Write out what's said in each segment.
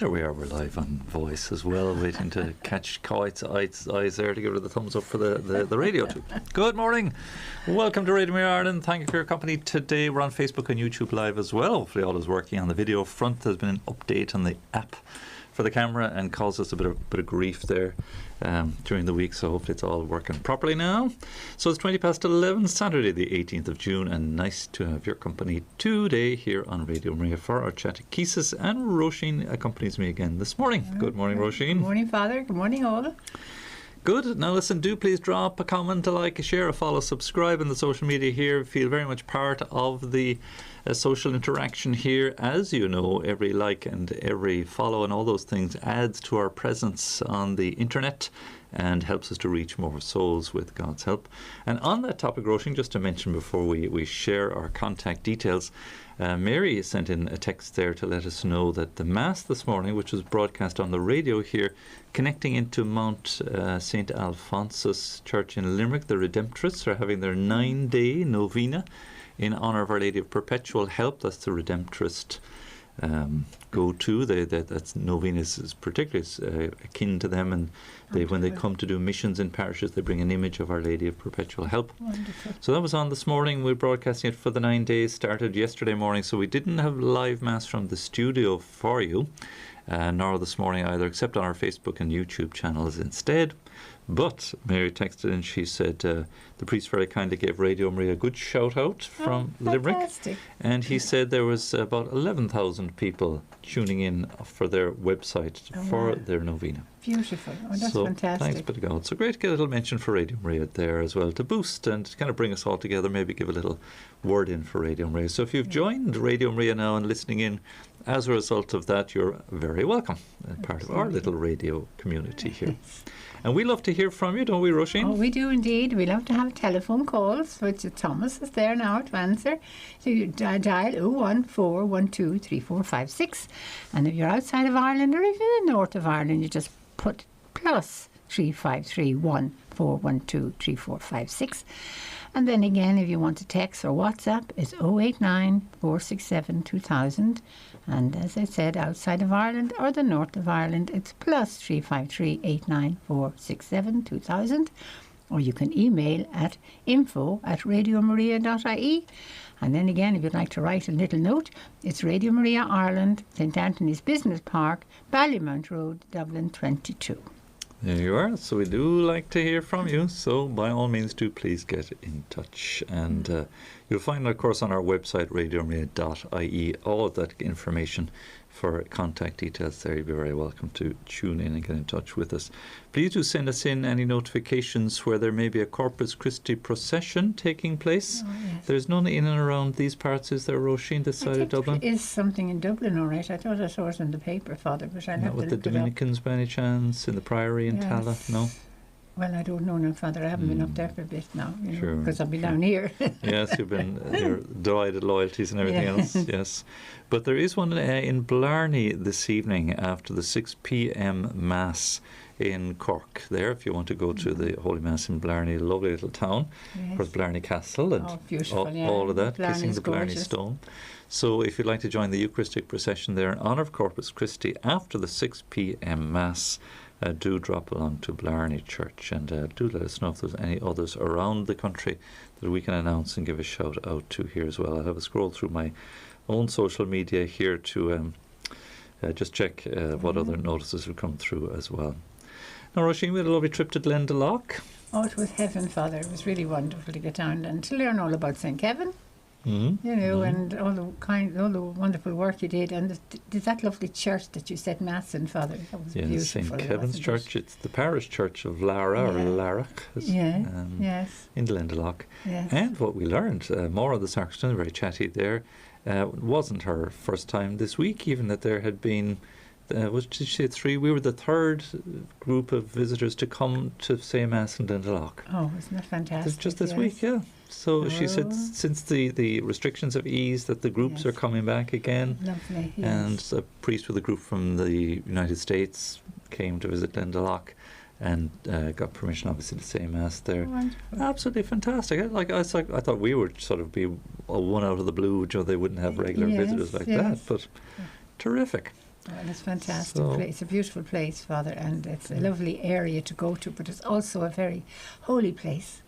There we are, we're live on voice as well, waiting to catch Coit's eyes there to give her the thumbs up for the radio too. Good morning, welcome to Radio Maria Ireland. Thank you for your company today. We're on Facebook and YouTube Live as well. Hopefully all is working on the video front. There's been an update on the app for the camera and caused us a bit of grief there during the week, so hopefully it's all working properly now. So it's 11:20, Saturday the 18th of June, and nice to have your company today here on Radio Maria for our Chatechesis, and Roisin accompanies me again this morning. Good morning, Roisin. Good morning, Father. Good morning, all. Good. Now listen, do please drop a comment, a like, a share, a follow, subscribe in the social media here. Feel very much part of the social interaction here. As you know, every like and every follow and all those things adds to our presence on the internet and helps us to reach more souls with God's help. And on that topic, Roisin, just to mention before we share our contact details, Mary sent in a text there to let us know that the Mass this morning, which was broadcast on the radio here, connecting into Mount St. Alphonsus Church in Limerick, the Redemptorists are having their 9-day novena in honour of Our Lady of Perpetual Help. That's the Redemptorist go-to. That's novena is particularly akin to them, and when they come to do missions in parishes, they bring an image of Our Lady of Perpetual Help. Wonderful. So that was on this morning. We're broadcasting it for the 9 days, started yesterday morning, so we didn't have live Mass from the studio for you, nor this morning either, except on our Facebook and YouTube channels instead. But Mary texted and she said the priest very kindly gave Radio Maria a good shout out from Limerick, and he said there was about 11,000 people tuning in for their website for their novena. Beautiful. Oh, that's so fantastic. Thanks be to God. So great to get a little mention for Radio Maria there as well, to boost and to kind of bring us all together, maybe give a little word in for Radio Maria. So if you've joined Radio Maria now and listening in as a result of that, you're very welcome, part of our little radio community here. And we love to hear from you, don't we, Roisin? Oh, we do indeed. We love to have telephone calls, which Thomas is there now to answer. So you dial 014123456. And if you're outside of Ireland or if you're in the north of Ireland, you just put plus 3531 412 3456. And then again, if you want to text or WhatsApp, it's 089 467 2000. And as I said, outside of Ireland or the north of Ireland, it's plus 353 89 467 2000. Or you can email at info@radiomaria.ie. And then again, if you'd like to write a little note, it's Radio Maria Ireland, St Anthony's Business Park, Ballymount Road, Dublin 22. There you are. So we do like to hear from you. So by all means, do please get in touch. And you'll find, of course, on our website, radiomaria.ie, all of that information for contact details there. You'll be very welcome to tune in and get in touch with us. Please do send us in any notifications where there may be a Corpus Christi procession taking place. Oh, yes. There's none in and around these parts, is there, Roisin, this side of Dublin? There is something in Dublin, all right. I thought I saw it in the paper, Father, but I'll have to with look the Dominicans by any chance, in the Priory in Tala? No? Well, I don't know now, Father. I haven't been up there for a bit now, Sure, because I've been down here. Yes, you've been your divided loyalties and everything else. Yes, but there is one in Blarney this evening after the 6 p.m. Mass in Cork. There, if you want to go to the Holy Mass in Blarney, a lovely little town, of course, Blarney Castle and all of that, kissing the Blarney Stone. So if you'd like to join the Eucharistic procession there in honour of Corpus Christi after the 6 p.m. Mass, do drop along to Blarney Church, and do let us know if there's any others around the country that we can announce and give a shout out to here as well. I'll have a scroll through my own social media here to just check what other notices have come through as well. Now, Roisin, we had a lovely trip to Glendalough. Oh, it was heaven, Father. It was really wonderful to get down and to learn all about St. Kevin. Mm-hmm. And all the wonderful work you did, and did that lovely church that you said Mass in, Father. That was beautiful. St. Kevin's Church. It's the parish church of Lara or Larach. Yes. In Glendalough. Yes. And what we learned, Maura the sacristan, very chatty there, wasn't her first time this week, even that there had been. Did she say 3? We were the third group of visitors to come to say Mass in Glendalough. Oh, isn't that fantastic? Just this week, yeah. So she said since the restrictions have eased that the groups are coming back again. Lovely, yes. And a priest with a group from the United States came to visit Glendalough and got permission obviously to say Mass there. Wonderful. Absolutely fantastic. I thought we would sort of be one out of the blue, they wouldn't have regular visitors like that, but terrific. Well, it's a fantastic So- place. It's a beautiful place, Father, and it's a lovely area to go to, but it's also a very holy place.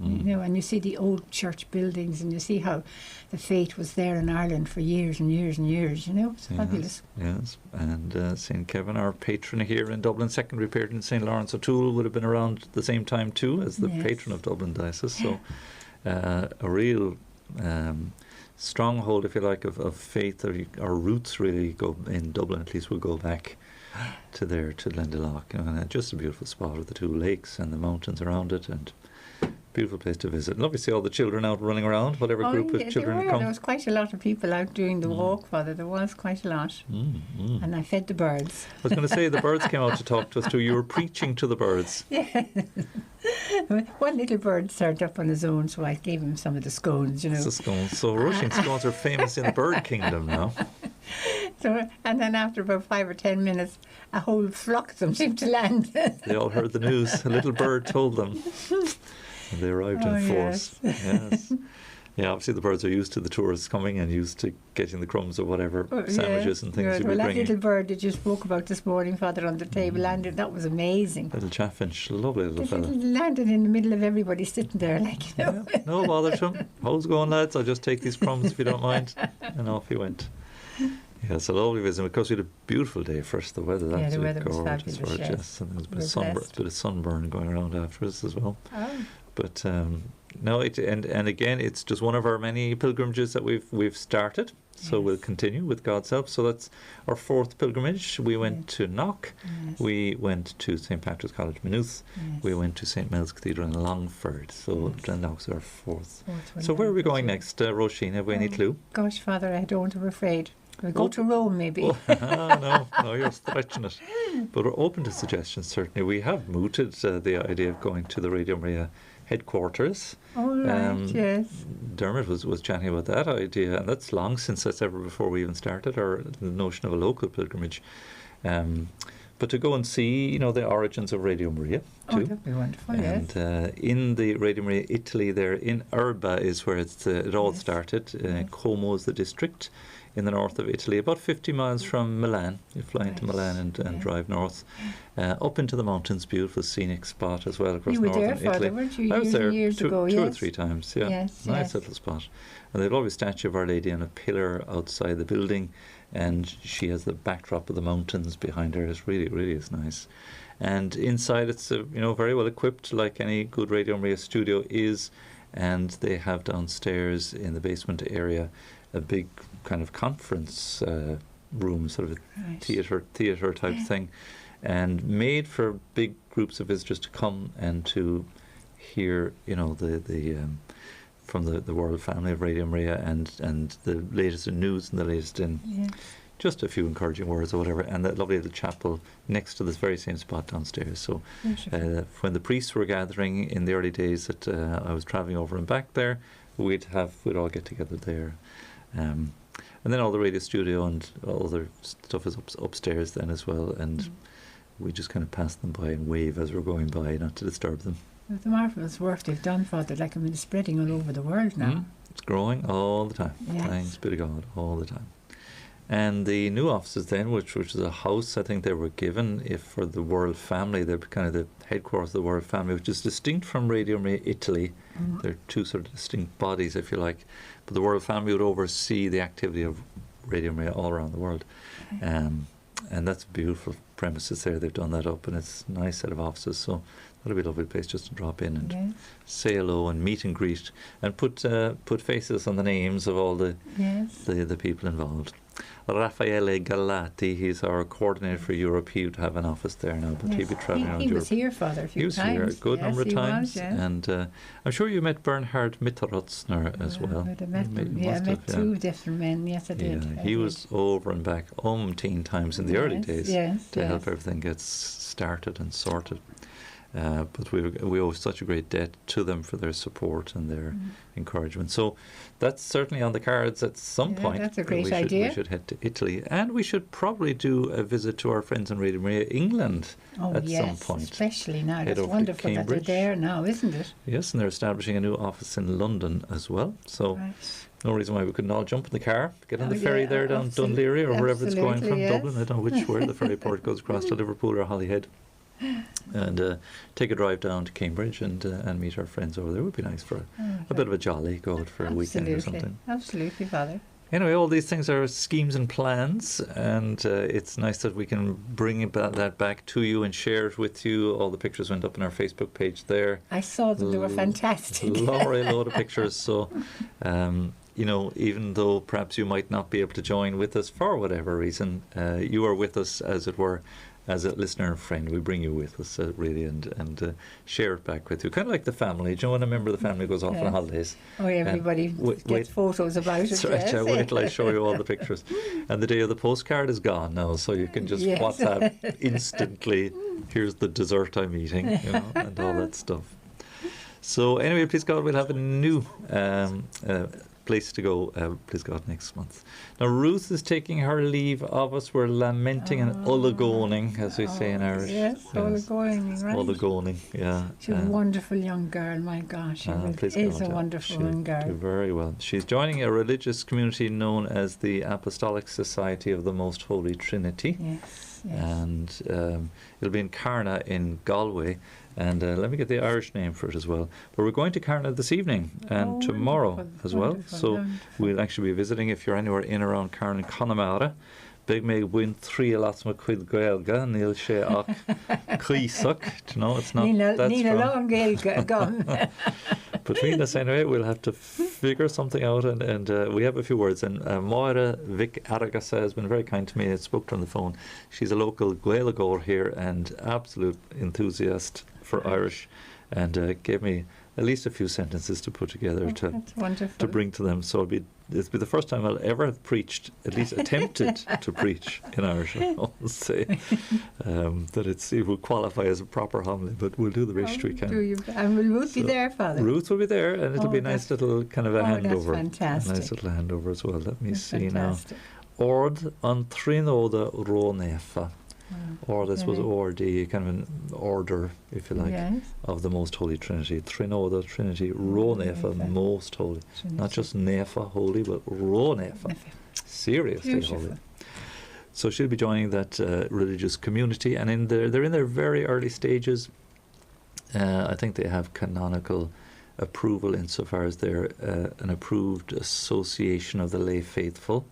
You know, and you see the old church buildings, and you see how the faith was there in Ireland for years and years and years, you know. It's fabulous. Yes, and St. Kevin, our patron here in Dublin, secondary patron, St. Lawrence O'Toole, would have been around the same time too as the Yes. patron of Dublin Diocese. So a real stronghold, if you like, of faith. Our roots really go in Dublin, at least will go back to there, to Glendalough. You know, and just a beautiful spot with the two lakes and the mountains around it, and beautiful place to visit. Lovely to see all the children out running around, whatever group of children there come. was quite a lot of people out doing the walk, Father. There was quite a lot. And I fed the birds. I was going to say, the birds came out to talk to us too. You were preaching to the birds. Yeah. One little bird turned up on his own, so I gave him some of the scones, you know. It's the scones. So Roisin scones are famous in the bird kingdom now. So, and then after about 5 or 10 minutes, a whole flock of them seemed to land. They all heard the news. A little bird told them. And they arrived in force. Yes. Yeah, obviously the birds are used to the tourists coming and used to getting the crumbs or whatever, sandwiches and things Yes. you'll Well, be that bringing. little bird that you spoke about this morning, Father, on the table landed. That was amazing. Little chaffinch, lovely little fella. Landed in the middle of everybody sitting there, like, you know. Yeah, no bother to him. How's it going, lads? I'll just take these crumbs if you don't mind. And off he went. Yeah, it's a lovely visit. Of course, we had a beautiful day first. The weather, Yeah, that's the weather was gorgeous. fabulous, yes. Yes. And there was We're blessed. a bit of sunburn going around afterwards as well. Oh. But no, and again, it's just one of our many pilgrimages that we've started. So we'll continue with God's help. So that's our fourth pilgrimage. We went to Knock. Yes. We went to St. Patrick's College, Maynooth. Yes. We went to St. Mel's Cathedral in Longford. So Glendalough is our fourth. Fourth one So where are we down. going next, Roisin? Have we any clue? Gosh, Father, I don't, I'm afraid. We'll go to Rome, maybe. No, you're stretching it. But we're open to suggestions, certainly. We have mooted the idea of going to the Radio Maria headquarters. All right, yes. Dermot was chatting about that idea, and that's long since that's ever before we even started, or the notion of a local pilgrimage. But to go and see, you know, the origins of Radio Maria too. Oh, that'd be wonderful, yes. And in the Radio Maria Italy there, in Erba is where it all started. Como is the district in the north of Italy, about 50 miles from Milan. You fly into Milan and drive north, up into the mountains. Beautiful scenic spot as well across You were northern there, Italy. Father, weren't you? I was Years and there years two ago, or yes. 3 times. Yeah, Yes, nice yes. little spot. And they've always statue of Our Lady on a pillar outside the building, and she has the backdrop of the mountains behind her. It's really is nice. And inside, it's very well equipped, like any good Radio Maria studio is. And they have downstairs in the basement area a big kind of conference room, sort of a theatre type thing, and made for big groups of visitors to come and to hear, you know, the from the world family of Radio Maria and the latest in news and the latest in just a few encouraging words or whatever, and that lovely little chapel next to this very same spot downstairs. So when the priests were gathering in the early days that I was travelling over and back there, we'd all get together there. And then all the radio studio and all their stuff is upstairs then as well, and we just kind of pass them by and wave as we're going by, not to disturb them. The marvellous work they've done, Father, like, I mean, it's spreading all over the world now. It's growing all the time. Yes. Thanks be to God, all the time. And the new offices then, which is a house I think they were given for the World Family, they're kind of the headquarters of the World Family, which is distinct from Radio Maria Italy. They're two sort of distinct bodies, if you like. But the World Family would oversee the activity of Radio Maria all around the world. And that's beautiful premises there. They've done that up, and it's a nice set of offices. So that'll be a lovely place just to drop in and say hello and meet and greet and put faces on the names of all the people involved. Raffaele Galati, he's our coordinator for Europe. He would have an office there now, but he'd be travelling around Europe. He was here, Father, a few times. He was here a good number of times. Was, and I'm sure you met Bernhard Mitterotzner as well. I met him. I met 2 different men. Yes, I did. He was over and back umpteen times in the early days to help everything get started and sorted. But we owe such a great debt to them for their support and their encouragement. So that's certainly on the cards at some point. That's a great idea. We should head to Italy, and we should probably do a visit to our friends in Radio Maria England at some point. Especially now. Head It's over to wonderful that they're Cambridge. there now, isn't it? Yes, and they're establishing a new office in London as well. So no reason why we couldn't all jump in the car, get on the ferry there down Dunleary or wherever it's going from, Dublin. I don't know where the ferry port goes across to Liverpool or Holyhead. And take a drive down to Cambridge and meet our friends over there. It would be nice for a bit of a jolly, go out for a weekend or something. Absolutely, Father. Anyway, all these things are schemes and plans, and it's nice that we can bring that back to you and share it with you. All the pictures went up on our Facebook page there. I saw them, they were fantastic. Laurie, a load of pictures. So, you know, even though perhaps you might not be able to join with us for whatever reason, you are with us, as it were, as a listener and friend. We bring you with us, really, and share it back with you. Kind of like the family. Do you know when a member of the family goes off on holidays? Oh, everybody gets photos about it. That's right. Wait till I show you all the pictures. And the day of the postcard is gone now, so you can just WhatsApp instantly, here's the dessert I'm eating, you know, and all that stuff. So anyway, please God, we'll have a new place to go, please God, next month. Now Ruth is taking her leave of us. We're lamenting and ullagoning, as we say in Irish. Yes, ullagoning, right? Ullagoning, yeah. She's a wonderful young girl, my gosh. She is a wonderful young girl. Do very well. She's joining a religious community known as the Apostolic Society of the Most Holy Trinity. Yes. And it'll be in Carna in Galway. And let me get the Irish name for it as well. But we're going to Carna this evening and tomorrow as well. So we'll actually be visiting, if you're anywhere in around Carna and Connemara. Big Meg win 3 lots of quid Gaelga, Neil Shea och Cuisoc. Do you know, it's not Nina long Gaelga gone. Between us anyway, we'll have to figure something out, and we have a few words. And Moira Vic Aragasa has been very kind to me. I spoke to her on the phone. She's a local Gaeilgeoir here and absolute enthusiast for Irish, and gave me at least a few sentences to put together to bring to them. So it'll be the first time I'll ever have preached, at least attempted to preach in Irish. I'll say that it will qualify as a proper homily, but we'll do the best we can. And will Ruth be there, Father? Ruth will be there, and it'll be a nice little kind of a handover. That's fantastic. A nice little handover as well. Let me see fantastic. Now. Ord an trínoda rónefa. Or this was ORD, kind of an order, if you like, of the Most Holy Trinity. Trinoda Trinity, Ronefa, Most Holy. Trinity. Not just Nefa, holy, but Ronefa, seriously beautiful. Holy. So she'll be joining that religious community, and they're in their very early stages. I think they have canonical approval insofar as they're an approved association of the lay faithful.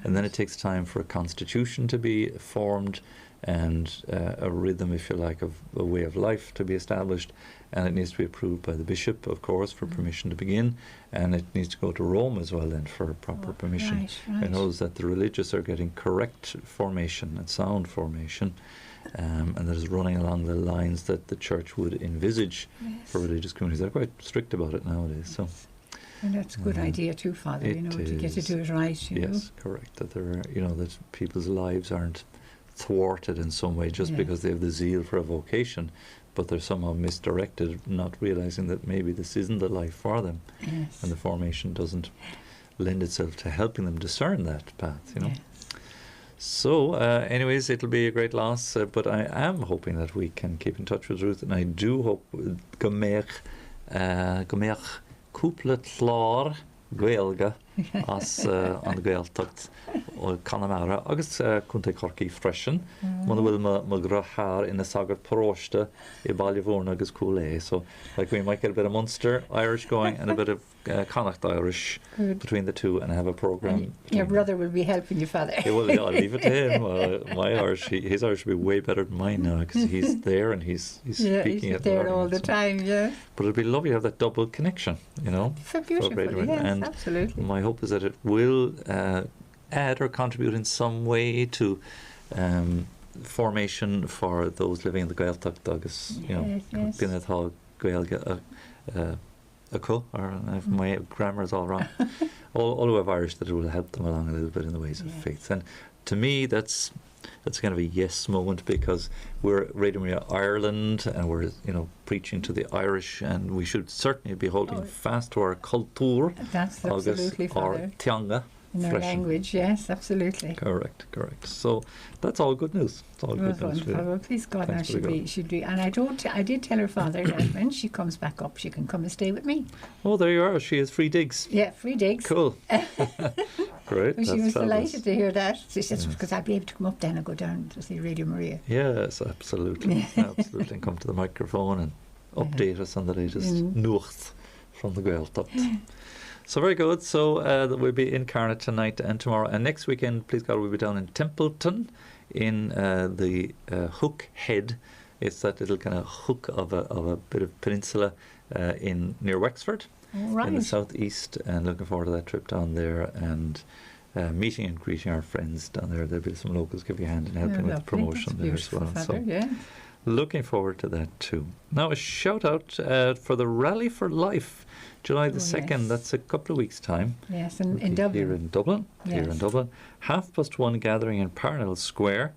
And then it takes time for a constitution to be formed, and a rhythm, if you like, of a way of life to be established, and it needs to be approved by the bishop, of course, for permission to begin, and it needs to go to Rome as well then for proper permission. Right. It knows that the religious are getting correct formation and sound formation, and that is running along the lines that the Church would envisage for religious communities. They're quite strict about it nowadays. So. And that's a good idea too, Father, to get to do it right. Yes, correct. That that people's lives aren't thwarted in some way just because they have the zeal for a vocation, but they're somehow misdirected, not realizing that maybe this isn't the life for them, and the formation doesn't lend itself to helping them discern that path. So, anyways, it'll be a great loss, but I am hoping that we can keep in touch with Ruth, and I do hope Gomerch cúpla chlár Gaeilge as an Gaeltacht ó Connemara agus chunta Corcaí freisin man bhfuil mo grathar ina sagart próiste I Ballyvourne agus Cooley. So like we might get a bit of Munster Irish going and a bit of Connacht Irish between the two, and have a programme. Your brother will be helping you, Father. Well, I'll leave it to him. My Irish, his Irish will be way better than mine now, because he's there and he's speaking it. He's there all the time, yeah. But it'll be lovely to have that double connection, For beautiful, and absolutely. My hope is that it will add or contribute in some way to formation for those living in the Gaeltacht agus, being at all Gaelga or if my grammar is all wrong, all who have Irish, that it will help them along a little bit in the ways of faith. And to me, that's kind of a yes moment, because we're Radio Maria Ireland, and we're preaching to the Irish, and we should certainly be holding fast to our culture, that's absolutely our teanga, In our language, yes, absolutely. Correct. So that's all good news. It's all good news. Well, please God, now she'd be. And I did tell her father that when she comes back up, she can come and stay with me. Oh, there you are. She has free digs. Yeah, free digs. Cool. Great. Well, she was delighted to hear that. She says, because I'll be able to come up then and go down to see Radio Maria. Yes, absolutely. Absolutely. And come to the microphone and update us on the latest news from the Gaeltacht. So very good. So we'll be in Carnet tonight and tomorrow. And next weekend, please God, we'll be down in Templeton in the Hook Head. It's that little kind of hook of a bit of peninsula near Wexford in the southeast. And looking forward to that trip down there and meeting and greeting our friends down there. There'll be some locals give you a hand in helping with the promotion there as well. Looking forward to that too. Now a shout out for the Rally for Life. July the 2nd, yes. That's a couple of weeks' time. Yes, in Dublin. Here in Dublin. Yes. Here in Dublin. 1:30 gathering in Parnell Square.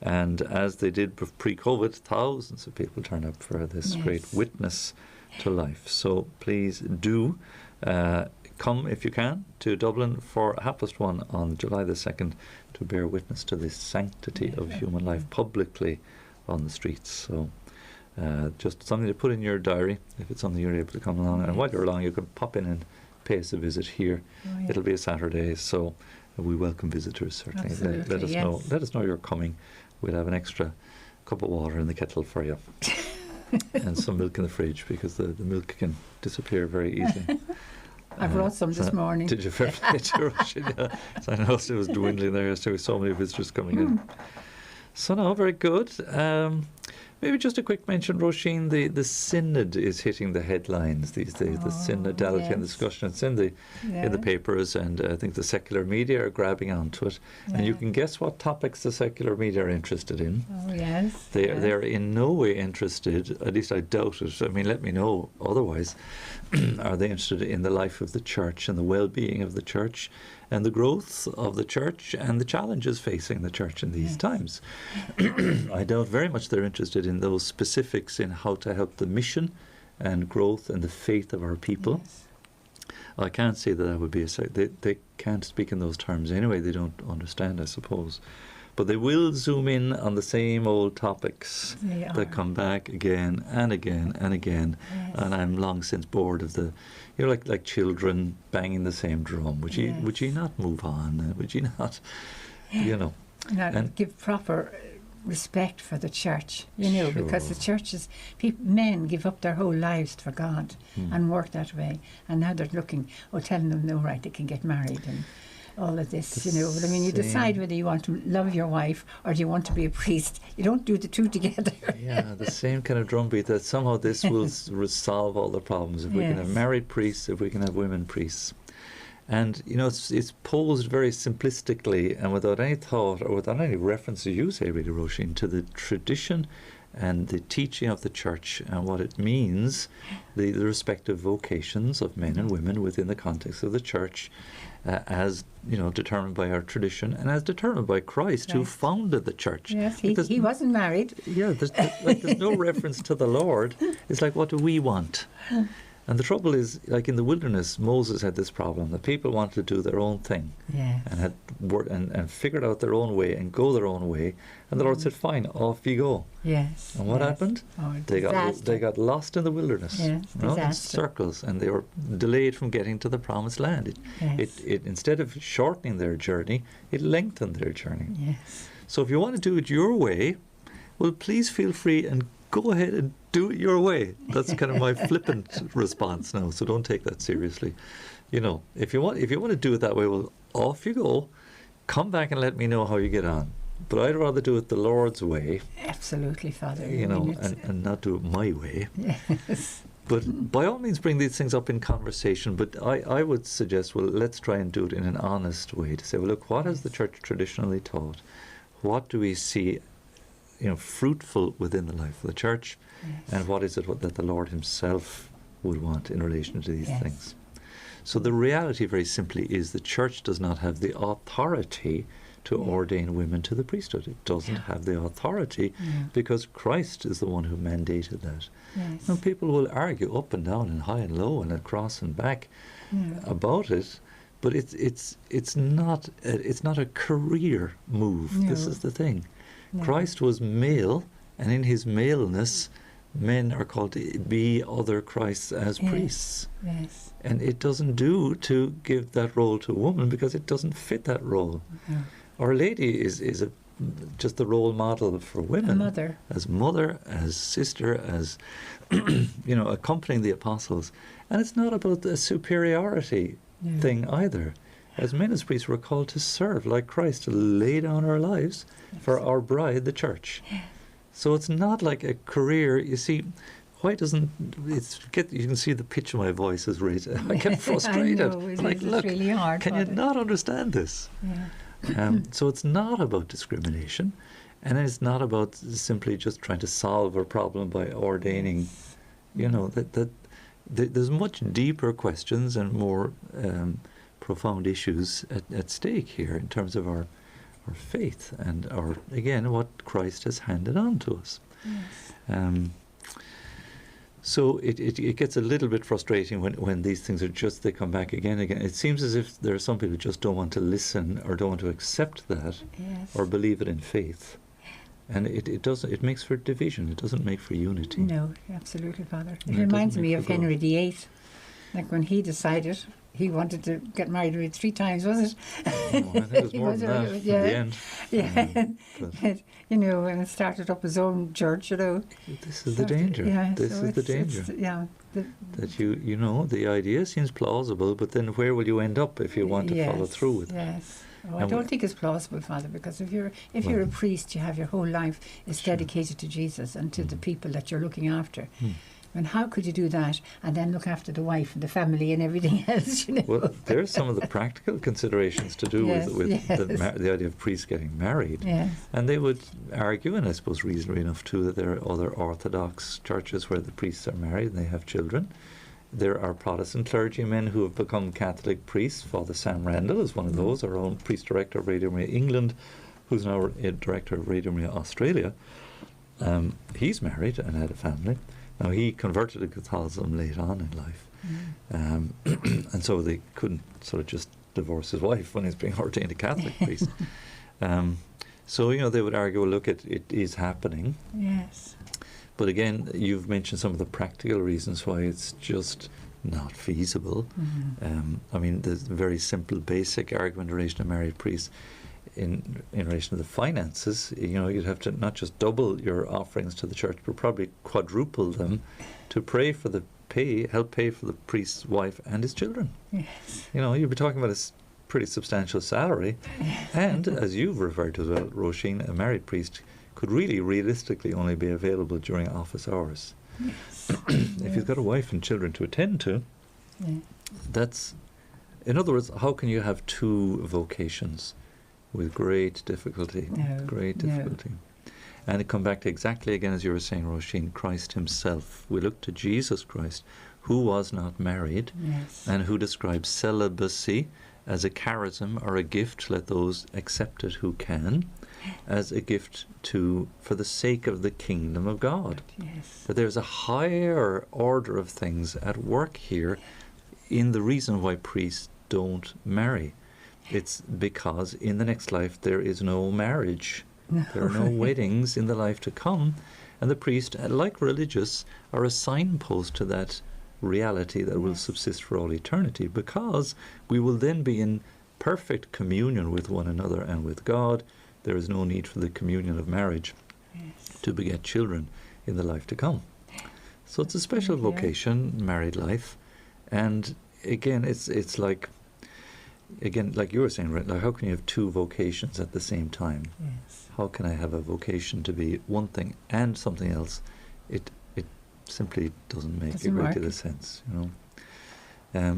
And as they did pre-COVID, thousands of people turned up for this great witness to life. So please do come, if you can, to Dublin for 1:30 on July the 2nd to bear witness to the sanctity of human life publicly on the streets. So just something to put in your diary if it's something you're able to come along. And while you're along, you can pop in and pay us a visit here. It'll be a Saturday, so we welcome visitors certainly. Let us know you're coming. We'll have an extra cup of water in the kettle for you and some milk in the fridge, because the milk can disappear very easily. I brought some this morning. Did you? Fair play to Russian, yeah. So I noticed it was dwindling there yesterday with so many visitors coming in. So no, very good. Maybe just a quick mention, Roisin, the synod is hitting the headlines these days. The synodality and discussion. It's in the papers, and I think the secular media are grabbing onto it. And you can guess what topics the secular media are interested in. Oh yes. They are in no way interested, at least I doubt it. I mean, let me know otherwise. Are they interested in the life of the church and the well-being of the church and the growth of the church and the challenges facing the church in these times? I doubt very much they're interested in those specifics in how to help the mission and growth and the faith of our people. Yes. I can't say that would be they can't speak in those terms anyway. They don't understand, I suppose. But they will zoom in on the same old topics that come back again and again and again. Yes. And I'm long since bored of like children banging the same drum. Would you not move on? Would you not, and give proper respect for the church, because the church is, men give up their whole lives for God and work that way. And now they're telling them, no, right, they can get married and all of this, But I mean, you decide whether you want to love your wife or do you want to be a priest. You don't do the two together. Yeah, the same kind of drumbeat that somehow this will resolve all the problems. If we can have married priests, if we can have women priests. And, it's posed very simplistically and without any thought or without any reference, as you say, really, Roisin, to the tradition and the teaching of the church and what it means, the respective vocations of men and women within the context of the church, as determined by our tradition and as determined by Christ, who founded the church. Yes, he wasn't married. Yeah, there's no reference to the Lord. It's like, what do we want? And the trouble is, like in the wilderness, Moses had this problem. The people wanted to do their own thing and had and figured out their own way and go their own way. And the Lord said, fine, off you go. Yes. And what happened? Oh, they got lost in the wilderness. Yes, in circles, and they were delayed from getting to the promised land. It instead of shortening their journey, it lengthened their journey. Yes. So if you want to do it your way, well, please feel free and go ahead and do it your way. That's kind of my flippant response now, so don't take that seriously. If you want to do it that way, well, off you go. Come back and let me know how you get on. But I'd rather do it the Lord's way. Absolutely, Father. And not do it my way. Yes. But by all means, bring these things up in conversation. But I would suggest, well, let's try and do it in an honest way to say, well, look, what has the church traditionally taught? What do we see fruitful within the life of the church, and what is it that the Lord himself would want in relation to these things? So the reality, very simply, is the church does not have the authority to ordain women to the priesthood. It doesn't have the authority because Christ is the one who mandated that. Yes. And people will argue up and down and high and low and across and back about it, But it's not a career move. No. This is the thing. No. Christ was male, and in his maleness, men are called to be other Christs as priests. Yes. And it doesn't do to give that role to a woman because it doesn't fit that role. No. Our Lady is just the role model for women. Mother, as sister, as accompanying the apostles. And it's not about the superiority thing either. As men as priests, we're called to serve like Christ, to lay down our lives for our bride, the church. So it's not like a career. You see, why doesn't you can see the pitch of my voice is raised. I get frustrated. I know, it's look, really hard. can you not understand this? Yeah. So it's not about discrimination, and it's not about simply just trying to solve a problem by ordaining. There's much deeper questions and more profound issues at stake here in terms of our faith and what Christ has handed on to us. Yes. So it gets a little bit frustrating when these things they come back again and again. It seems as if there are some people who just don't want to listen or don't want to accept that or believe it in faith. And it makes for division. It doesn't make for unity. No, absolutely, Father. It No, it reminds doesn't me make of for Henry VIII. Like when he decided he wanted to get married 3 times, was it? Oh, I think it was more than that in the end. Yeah. And started up his own church, This is the danger. Yeah, this is the danger. That the idea seems plausible, but then where will you end up if you want to follow through with it? Yes. Oh, I don't think it's plausible, Father, because if you're a priest, you have your whole life is dedicated to Jesus and to the people that you're looking after. And how could you do that and then look after the wife and the family and everything else? Well, there's some of the practical considerations to do with the idea of priests getting married. Yes. And they would argue, and I suppose reasonably enough too, that there are other Orthodox churches where the priests are married and they have children. There are Protestant clergymen who have become Catholic priests. Father Sam Randall is one of those, our own priest director of Radio Maria England, who's now a director of Radio Maria Australia. He's married and had a family. Now, he converted to Catholicism late on in life. And so they couldn't sort of just divorce his wife when he's being ordained a Catholic priest. So, they would argue, well, look, it is happening. Yes. But again, you've mentioned some of the practical reasons why it's just not feasible. I mean, the very simple, basic argument in relation to married priests in relation to the finances, you'd have to not just double your offerings to the church, but probably quadruple them to help pay for the priest's wife and his children. Yes. You'd be talking about a pretty substantial salary. And, as you've referred to as well, Roisin, a married priest could really realistically only be available during office hours. Yes. If you've got a wife and children to attend to, that's, in other words, how can you have 2 vocations with great difficulty? And it come back to exactly again as you were saying, Roisin, Christ himself. We look to Jesus Christ, who was not married, and who describes celibacy as a charism or a gift, let those accept it who can, as a gift for the sake of the kingdom of God. Yes. That there's a higher order of things at work here in the reason why priests don't marry. It's because in the next life there is no marriage. No. There are no weddings in the life to come. And the priest, like religious, are a signpost to that reality that will subsist for all eternity, because we will then be in perfect communion with one another and with God. There is no need for the communion of marriage to beget children in the life to come. So it's a special vocation, married life. And again, it's like you were saying, right, like how can you have 2 vocations at the same time? Yes. How can I have a vocation to be one thing and something else? It simply doesn't make a great deal of sense,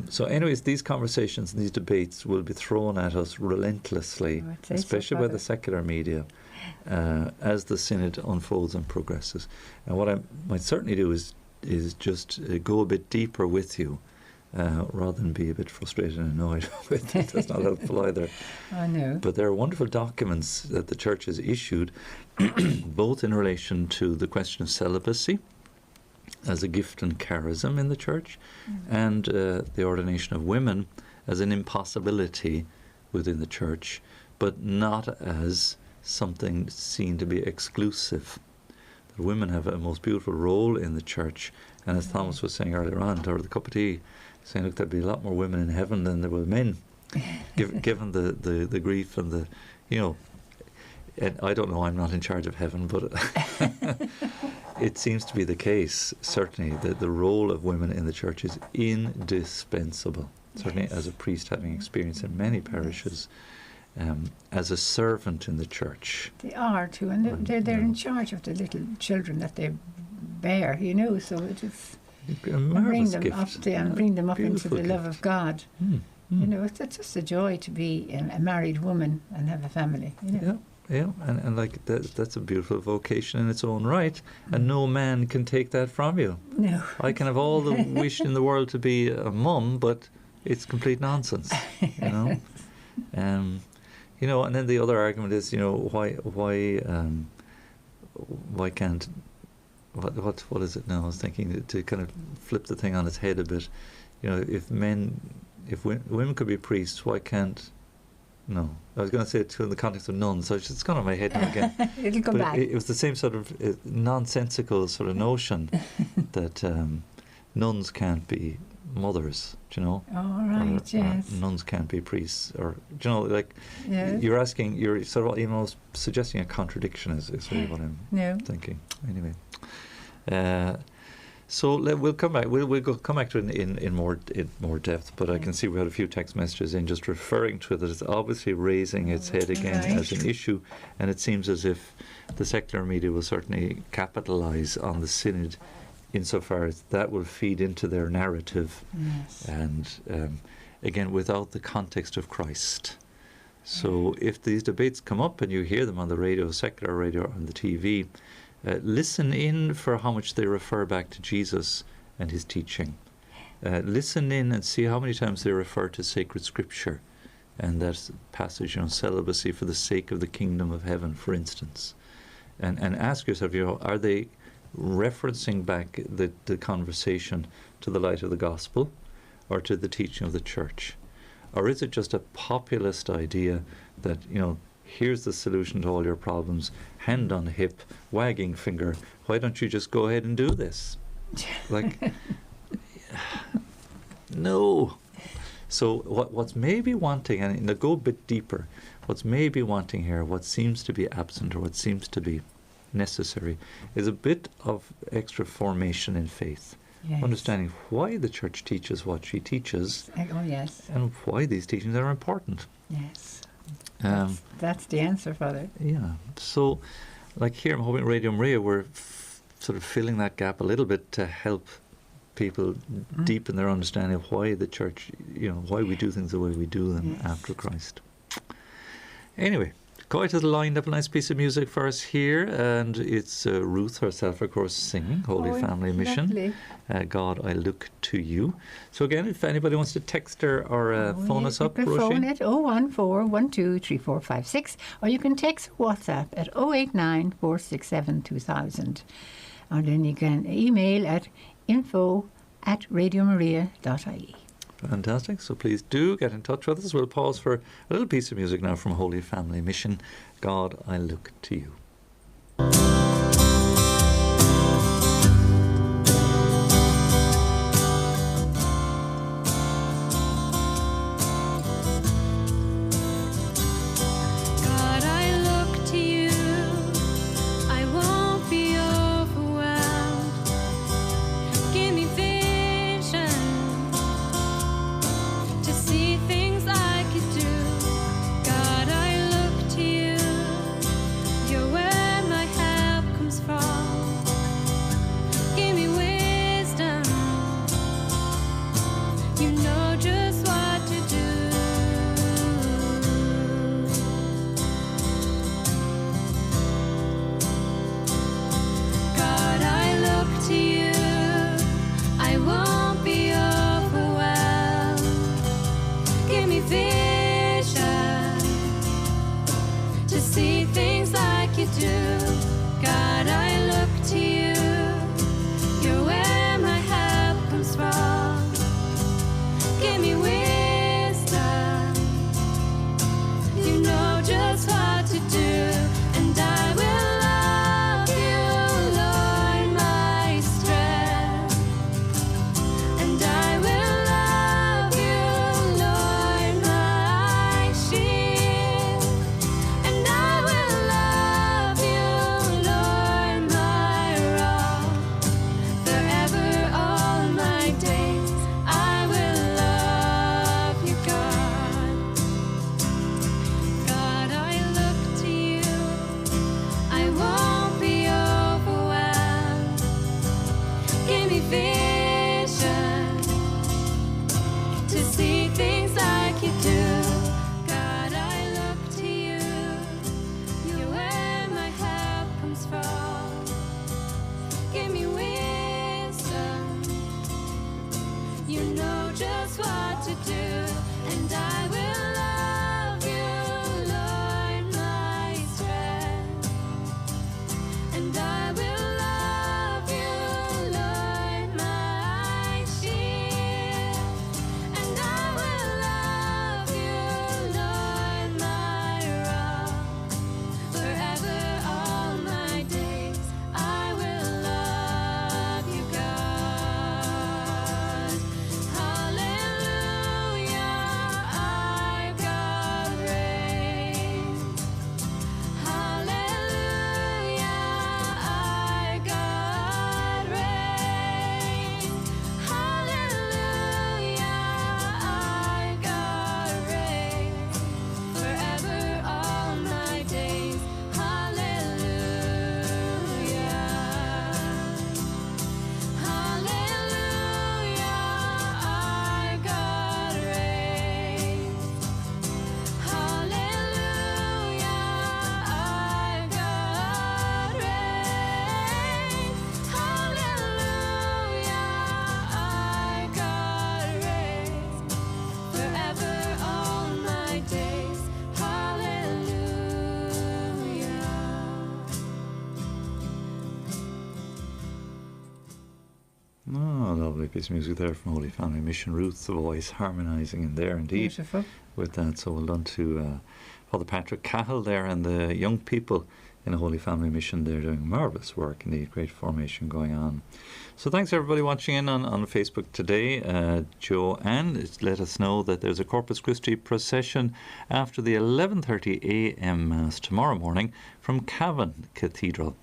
So anyways, these conversations and these debates will be thrown at us relentlessly, especially by the secular media, as the synod unfolds and progresses. And what I might certainly do is just go a bit deeper with you, rather than be a bit frustrated and annoyed with it. That's not helpful either. I know. But there are wonderful documents that the Church has issued, both in relation to the question of celibacy as a gift and charism in the Church, and the ordination of women as an impossibility within the church, but not as something seen to be exclusive. That women have a most beautiful role in the church, and as Thomas was saying earlier on, over the cup of tea, saying, look, there'd be a lot more women in heaven than there were men, given the grief and the, and I don't know, I'm not in charge of heaven, but it seems to be the case, certainly, that the role of women in the church is indispensable. Certainly, as a priest having experience in many parishes, as a servant in the church. They are too, and they're in charge of the little children that they bear, so it is a marvellous gift. Bring them up into the love of God. It's just a joy to be a married woman and have a family. Yeah, and like that's a beautiful vocation in its own right, and no man can take that from you. No. I can have all the wish in the world to be a mum, but it's complete nonsense, And then the other argument is, why can't, what is it now? I was thinking to kind of flip the thing on its head a bit. If women could be priests, why can't? No, I was going to say it in the context of nuns, so it's gone on my head now again. It'll come back. It was the same sort of nonsensical sort of notion that nuns can't be mothers, All right, yes. Or nuns can't be priests, or yes. you're sort of almost suggesting a contradiction is really what I'm thinking. Anyway. So we'll come back. We'll come back to it in more depth. But I can see we had a few text messages in just referring to it. That it's obviously raising its head again as an issue, and it seems as if the secular media will certainly capitalise on the synod, insofar as that will feed into their narrative, and again without the context of Christ. So if these debates come up and you hear them on the radio, secular radio, on the TV. Listen in for how much they refer back to Jesus and his teaching. Listen in and see how many times they refer to sacred scripture and that passage on celibacy for the sake of the kingdom of heaven, for instance. And ask yourself, are they referencing back the conversation to the light of the gospel or to the teaching of the church? Or is it just a populist idea that, here's the solution to all your problems, hand on hip, wagging finger, why don't you just go ahead and do this? No. So what's maybe wanting, and to go a bit deeper, what's maybe wanting here, what seems to be absent or what seems to be necessary, is a bit of extra formation in faith. Yes. Understanding why the church teaches what she teaches. And why these teachings are important. Yes. That's the answer, Father. Yeah. So, here, I'm hoping Radio Maria, we're sort of filling that gap a little bit to help people deepen their understanding of why the church, why we do things the way we do them after Christ. Anyway, Coit has lined up a nice piece of music for us here, and it's Ruth herself, of course, singing Holy Family Mission. God, I look to you. So again, if anybody wants to text her or phone us up, you can phone at 014123456, or you can text WhatsApp at 089467200. And then you can email at info@radiomaria.ie. Fantastic. So please do get in touch with us. We'll pause for a little piece of music now from Holy Family Mission. God, I look to you. Your way. Oh, lovely piece of music there from Holy Family Mission. Ruth's voice harmonising in there indeed. Beautiful. With that. So well done to Father Patrick Cahill there and the young people in the Holy Family Mission. They're doing marvellous work indeed. Great formation going on. So thanks everybody watching in on Facebook today. Joanne let us know that there's a Corpus Christi procession after the 11:30 a.m. Mass tomorrow morning from Cavan Cathedral.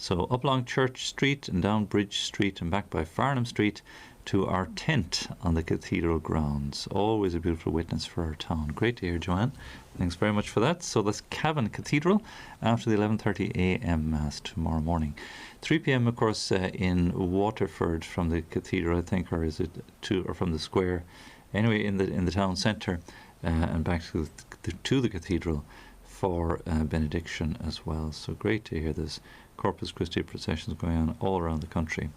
So up along Church Street and down Bridge Street and back by Farnham Street to our tent on the cathedral grounds. Always a beautiful witness for our town. Great to hear, Joanne. Thanks very much for that. So that's Cavan Cathedral after the 11:30 a.m. Mass tomorrow morning. 3 p.m. of course in Waterford from the cathedral, I think, or is it or from the square? Anyway, in the town centre and back to the cathedral for benediction as well. So great to hear this Corpus Christi processions going on all around the country.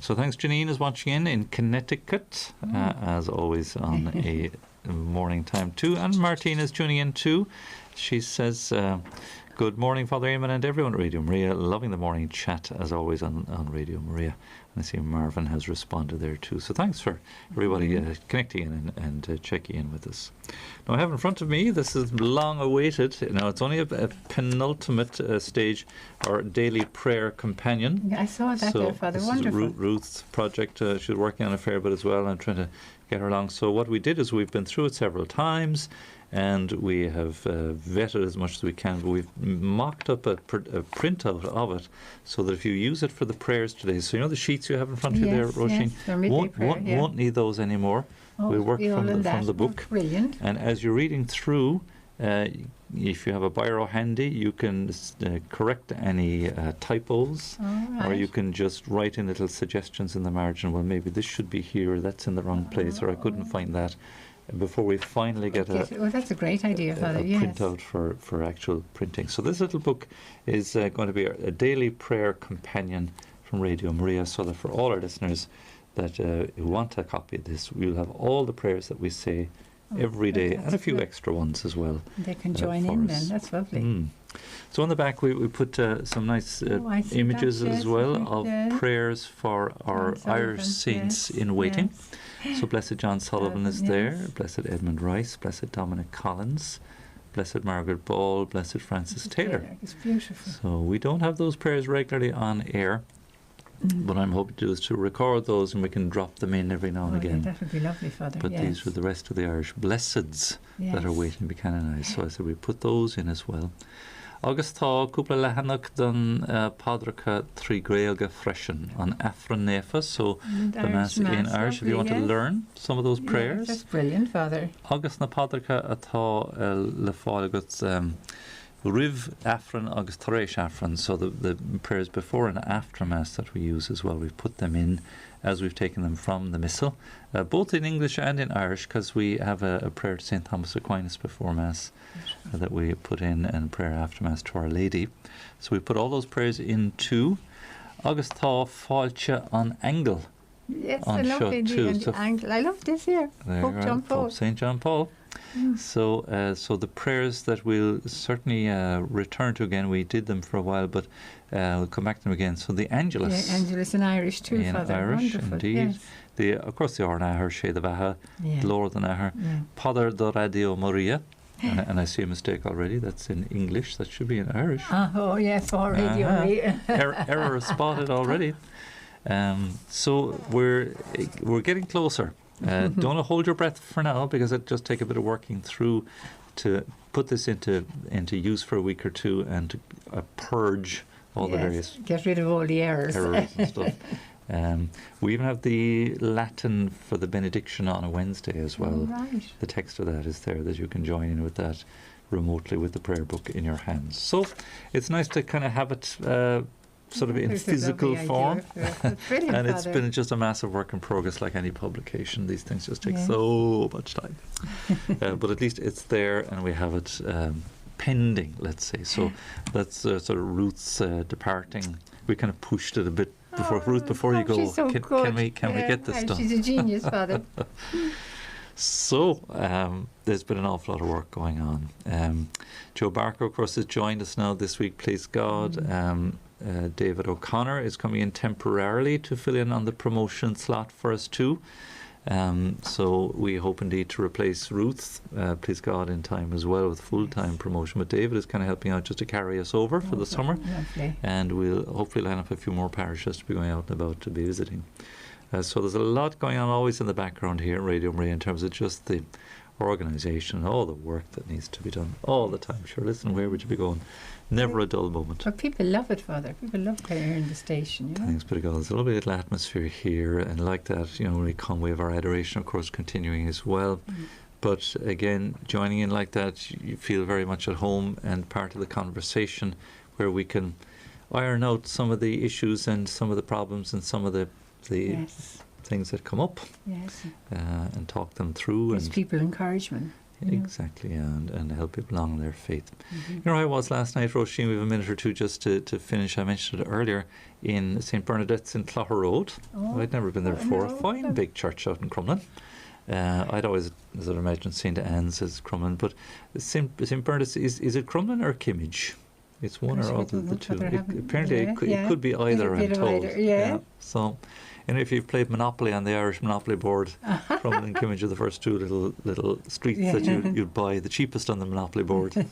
So thanks, Janine is watching in Connecticut, as always on a morning time too. And Martine is tuning in too. She says, good morning, Father Eamonn and everyone at Radio Maria. Loving the morning chat as always on Radio Maria. And I see Marvin has responded there too. So thanks for everybody connecting in and checking in with us. Now I have in front of me, this is long awaited. Now it's only a penultimate stage, our daily prayer companion. I saw that there, Father. Wonderful. Ruth's project. She's working on a fair bit as well. I'm trying to get her along. So what we did is we've been through it several times and we have vetted as much as we can, but we've mocked up a printout of it so that if you use it for the prayers today, so you know the sheets you have in front of you there, Roisin, won't need those anymore. We'll work from the book. Brilliant. And as you're reading through, if you have a biro handy, you can correct any typos, or you can just write in little suggestions in the margin. Well, maybe this should be here, that's in the wrong place, or I couldn't find that. Before we finally get that's a great idea, Father. a printout for actual printing. So this little book is going to be a daily prayer companion from Radio Maria, so that for all our listeners that who want a copy of this, we'll have all the prayers that we say every day and a few extra ones as well. They can join in then. That's lovely. So on the back we put some nice images as well of prayers for our Irish saints in waiting. Yes. So Blessed John Sullivan is there, Blessed Edmund Rice, Blessed Dominic Collins, Blessed Margaret Ball, Blessed Francis Taylor. It's beautiful. So we don't have those prayers regularly on air, but I'm hoping to do is to record those and we can drop them in every now and again. Yeah, that would be lovely, Father. But these are the rest of the Irish blesseds that are waiting to be canonised. So I said we put those in as well. Agus tá cúpla lehanach don pádracha trí gréalga freisin on Afra Nefa, so the Mass in Irish, if you want to learn some of those prayers. That's brilliant, Father. Agus na pádracha atá le fáil agus Riv Afran agus Taréis Afran, so the prayers before and after Mass that we use as well, we've put them in as we've taken them from the Missal, both in English and in Irish, because we have a prayer to St. Thomas Aquinas before Mass that we put in, and prayer after Mass to Our Lady. So we put all those prayers in too. Agus tá fáilte an Angle. Yes, I love the angle. I love this here. Pope John Paul. Pope St. John Paul. So the prayers that we'll certainly return to again, we did them for a while, but we'll come back to them again. So the Angelus. Yeah, Angelus in Irish too, in Father. Irish, wonderful. indeed. Yes. Of course, the Ornahar, Shea the Baha, Lord the Nahar, Padre do Radio Maria. And I see a mistake already. That's in English. That should be in Irish. Oh, yes, for Radio Maria. Error spotted already. So we're getting closer. Don't hold your breath for now, because it just take a bit of working through to put this into use for a week or two and to purge all the various get rid of all the errors and stuff. We even have the Latin for the benediction on a Wednesday as well. Right. The text of that is there, that you can join in with that remotely with the prayer book in your hands. So it's nice to kind of have it sort of in physical form. And it's been just a massive work in progress, like any publication. These things just take so much time. But at least it's there and we have it pending, let's say. So that's sort of Ruth's departing. We kind of pushed it a bit before Ruth, before you go, so can we get this done? She's a genius, Father. So there's been an awful lot of work going on. Joe Barker, of course, has joined us now this week, please God. David O'Connor is coming in temporarily to fill in on the promotion slot for us too. So we hope indeed to replace Ruth, please God, in time as well with full-time promotion. But David is kind of helping out just to carry us over for the summer. Lovely. And we'll hopefully line up a few more parishes to be going out and about to be visiting. So there's a lot going on always in the background here at Radio Maria in terms of just the organisation and all the work that needs to be done all the time. Sure, listen, where would you be going? Never a dull moment. But people love it, Father. People love hearing the station, you know. Thanks be to God. There's a lovely little atmosphere here, and like that, you know, when we come, we have our adoration, of course, continuing as well. But again, joining in like that, you feel very much at home and part of the conversation where we can iron out some of the issues and some of the problems and some of the things that come up, and talk them through. Gives and people encouragement. Exactly, and help people along in their faith. You know, I was last night, Roisin, we have a minute or two just to finish. I mentioned it earlier, in St. Bernadette's in Clough Road. I'd never been there before. A fine big church out in Crumlin. I'd always, as I'd imagine, St. Anne's as Crumlin, but St. Bernadette's, is it Crumlin or Kimmage? It's one or other of the two. Apparently it could be either, I'm told. So, you know, if you've played Monopoly on the Irish Monopoly board, Crumlin and Kimmage are the first two little streets that you'd buy, the cheapest on the Monopoly board.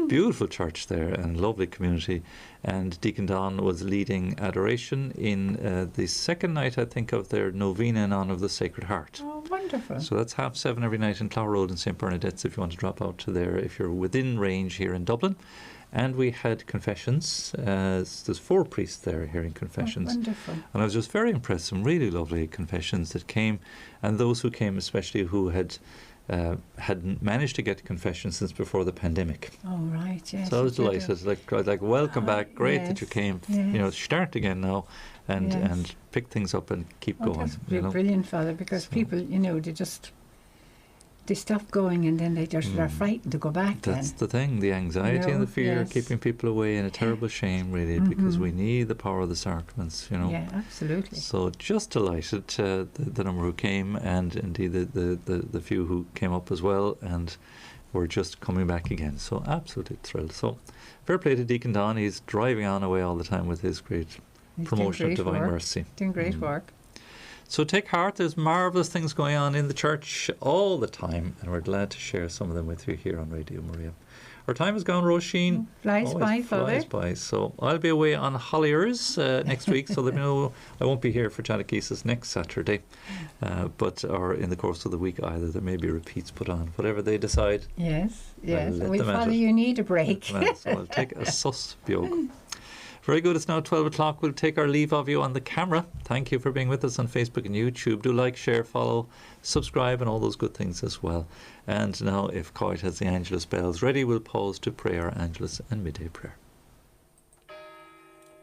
Beautiful church there and lovely community. And Deacon Don was leading adoration in the second night, I think, of their novena in honour of the Sacred Heart. Oh, wonderful. So that's 7:30 every night in Clough Road in St. Bernadette's if you want to drop out to there, if you're within range here in Dublin. And we had confessions. There's 4 priests there hearing confessions. Oh, wonderful. And I was just very impressed. Some really lovely confessions that came. And those who came, especially who hadn't managed to get confession since before the pandemic. Oh, right, yes. So I was delighted. Like welcome back. Great that you came. Yes. You know, start again now and pick things up and keep going. That's brilliant, Father, because people, you know, they stop going and then they're frightened to go back. That's the thing, the anxiety and the fear keeping people away, and a terrible shame really, because we need the power of the sacraments, you know. Yeah, absolutely. So just delighted the number who came, and indeed the few who came up as well, and were just coming back again. So absolutely thrilled. So fair play to Deacon Don. He's driving on away all the time with his great promotion of Divine Mercy. Doing great work. So take heart, there's marvellous things going on in the church all the time, and we're glad to share some of them with you here on Radio Maria. Our time has gone, Roisin. Flies by. So I'll be away on Holliers next week, so let me know. I won't be here for Chatechesis next Saturday, or in the course of the week either. There may be repeats put on, whatever they decide. Yes. We follow you need a break. So I'll take a sus biog. Very good. It's now 12 o'clock. We'll take our leave of you on the camera. Thank you for being with us on Facebook and YouTube. Do like, share, follow, subscribe, and all those good things as well. And now, if Coit has the Angelus bells ready, we'll pause to pray our Angelus and midday prayer.